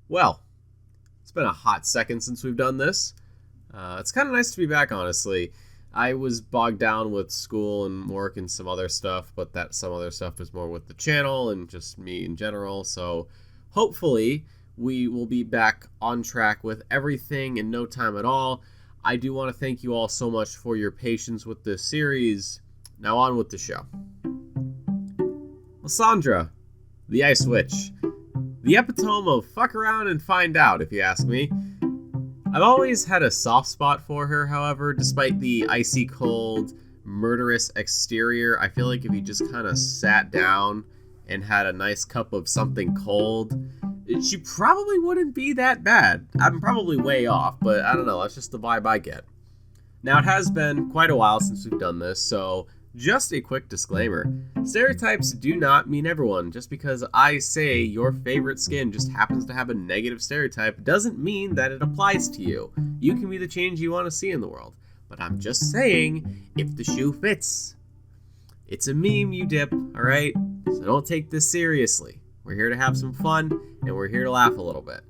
Well, it's been a hot second since we've done this. It's kind of nice to be back, honestly. I was bogged down with school and work and some other stuff, but that some other stuff is more with the channel and just me in general. So hopefully we will be back on track with everything in no time at all. I do want to thank you all so much for your patience with this series. Now on with the show. Lissandra, the Ice Witch. The epitome of fuck around and find out, if you ask me. I've always had a soft spot for her, however, despite the icy cold, murderous exterior. I feel like if you just kind of sat down and had a nice cup of something cold, she probably wouldn't be that bad. I'm probably way off, but I don't know, that's just the vibe I get. Now, it has been quite a while since we've done this, so just a quick disclaimer. Stereotypes do not mean everyone. Just because I say your favorite skin just happens to have a negative stereotype doesn't mean that it applies to you. You can be the change you want to see in the world. But I'm just saying, if the shoe fits. It's a meme, you dip, alright? So don't take this seriously. We're here to have some fun, and we're here to laugh a little bit.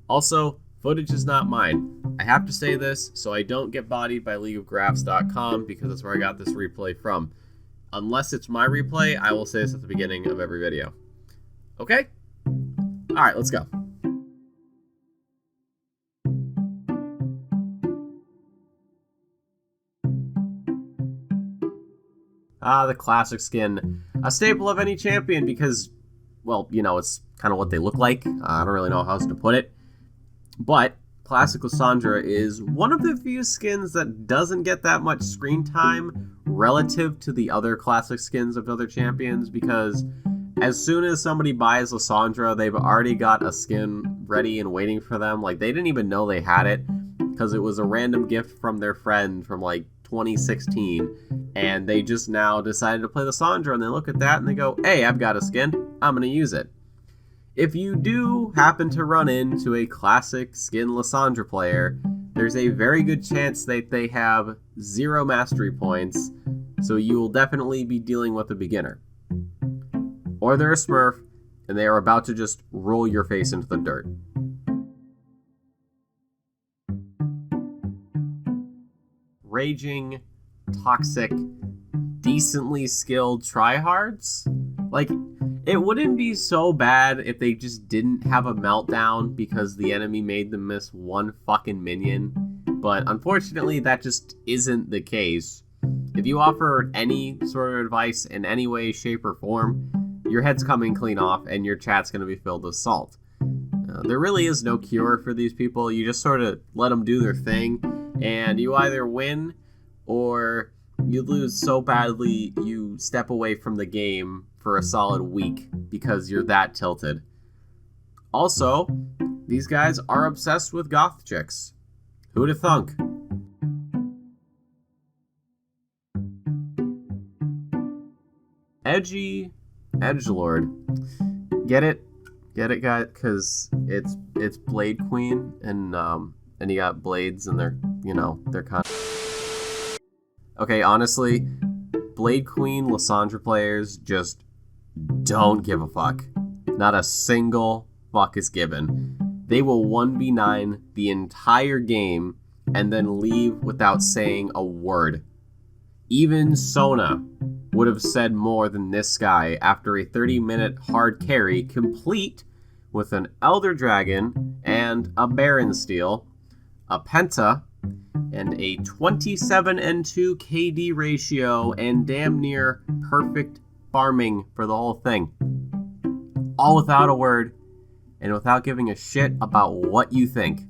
Also, footage is not mine. I have to say this so I don't get bodied by leagueofgraphs.com because that's where I got this replay from. Unless it's my replay, I will say this at the beginning of every video. Okay? Alright, let's go. The classic skin. A staple of any champion because, well, you know, it's kind of what they look like. I don't really know how else to put it. But Classic Lissandra is one of the few skins that doesn't get that much screen time relative to the other classic skins of other champions, because as soon as somebody buys Lissandra, they've already got a skin ready and waiting for them. Like, they didn't even know they had it because it was a random gift from their friend from like 2016, and they just now decided to play Lissandra, and they look at that and they go, hey, I've got a skin, I'm gonna use it. If you do happen to run into a classic skin Lissandra player, there's a very good chance that they have 0 mastery points, so you will definitely be dealing with a beginner. Or they're a smurf, and they are about to just roll your face into the dirt. Raging, toxic, decently skilled tryhards? Like, it wouldn't be so bad if they just didn't have a meltdown because the enemy made them miss one fucking minion, but unfortunately that just isn't the case. If you offer any sort of advice in any way, shape, or form, your head's coming clean off and your chat's going to be filled with salt. There really is no cure for these people. You just sort of let them do their thing, and you either win or you lose so badly you step away from the game for a solid week because you're that tilted. Also, these guys are obsessed with goth chicks. Who'da thunk? Edgy edgelord. Get it? Get it, guys? Because it's Blade Queen, and you got blades, and they're, you know, they're kind of... Okay, honestly, Blade Queen Lissandra players just don't give a fuck. Not a single fuck is given. They will 1v9 the entire game and then leave without saying a word. Even Sona would have said more than this guy after a 30-minute hard carry complete with an Elder Dragon and a Baron Steel, a Penta, and a 27-2 KD ratio and damn near perfect farming for the whole thing. All without a word and without giving a shit about what you think.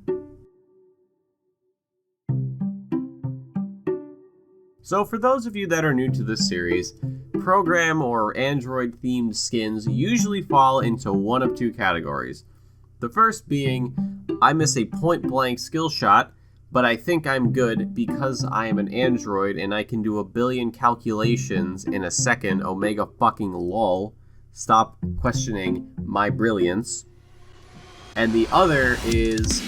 So for those of you that are new to this series, program or Android themed skins usually fall into one of two categories. The first being, I miss a point blank skill shot, but I think I'm good because I am an android and I can do a billion calculations in a second, omega fucking lol. Stop questioning my brilliance. And the other is,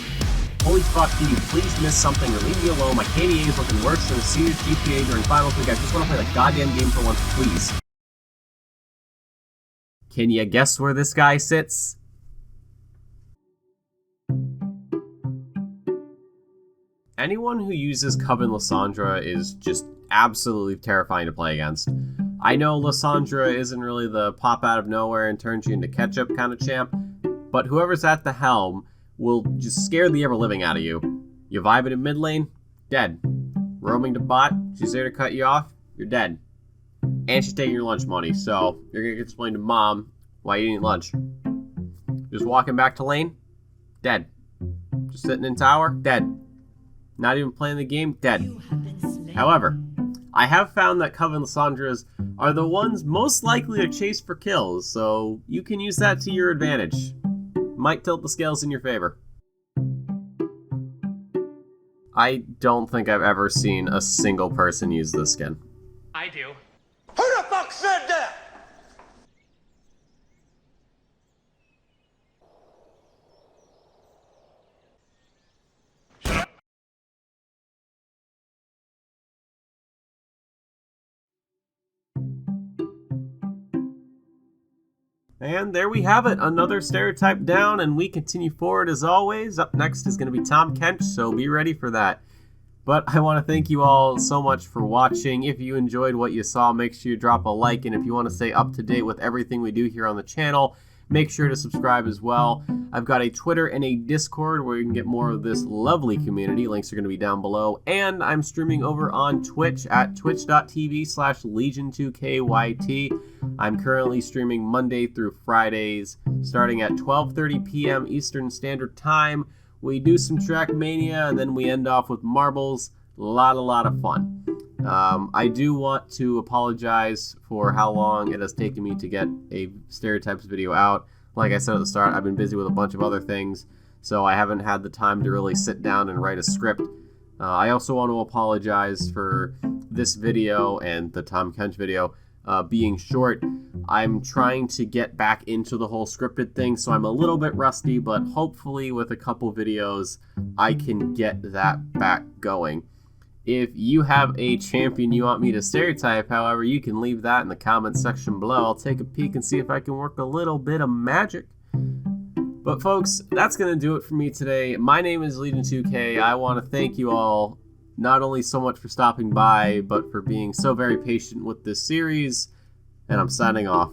holy fuck, can you please miss something or leave me alone? My KDA is looking worse than a serious GPA during Finals Week. I just want to play the goddamn game for once, please. Can you guess where this guy sits? Anyone who uses Coven Lissandra is just absolutely terrifying to play against. I know Lissandra isn't really the pop out of nowhere and turns you into ketchup kind of champ, but whoever's at the helm will just scare the ever-living out of you. You vibing in mid lane? Dead. Roaming to bot? She's there to cut you off? You're dead. And she's taking your lunch money, so you're going to explain to mom why you didn't eat lunch. Just walking back to lane? Dead. Just sitting in tower? Dead. Not even playing the game? Dead. However, I have found that Coven Lissandras are the ones most likely to chase for kills, so you can use that to your advantage. Might tilt the scales in your favor. I don't think I've ever seen a single person use this skin. I do. Who the fuck said that? And there we have it, another stereotype down, and we continue forward as always. Up next is going to be Tom Kench, so be ready for that. But I want to thank you all so much for watching. If you enjoyed what you saw, make sure you drop a like, and if you want to stay up to date with everything we do here on the channel, make sure to subscribe as well. I've got a Twitter and a Discord where you can get more of this lovely community. Links are going to be down below. And I'm streaming over on Twitch at twitch.tv/Legion2KYT. I'm currently streaming Monday through Fridays, starting at 12:30 p.m. Eastern Standard Time. We do some Trackmania, and then we end off with marbles. A lot of fun. I do want to apologize for how long it has taken me to get a Stereotypes video out. Like I said at the start, I've been busy with a bunch of other things, so I haven't had the time to really sit down and write a script. I also want to apologize for this video and the Tom Kench video being short. I'm trying to get back into the whole scripted thing, so I'm a little bit rusty, but hopefully with a couple videos, I can get that back going. If you have a champion you want me to stereotype, however, you can leave that in the comments section below. I'll take a peek and see if I can work a little bit of magic. But folks, that's going to do it for me today. My name is Legion2K. I want to thank you all not only so much for stopping by, but for being so very patient with this series. And I'm signing off.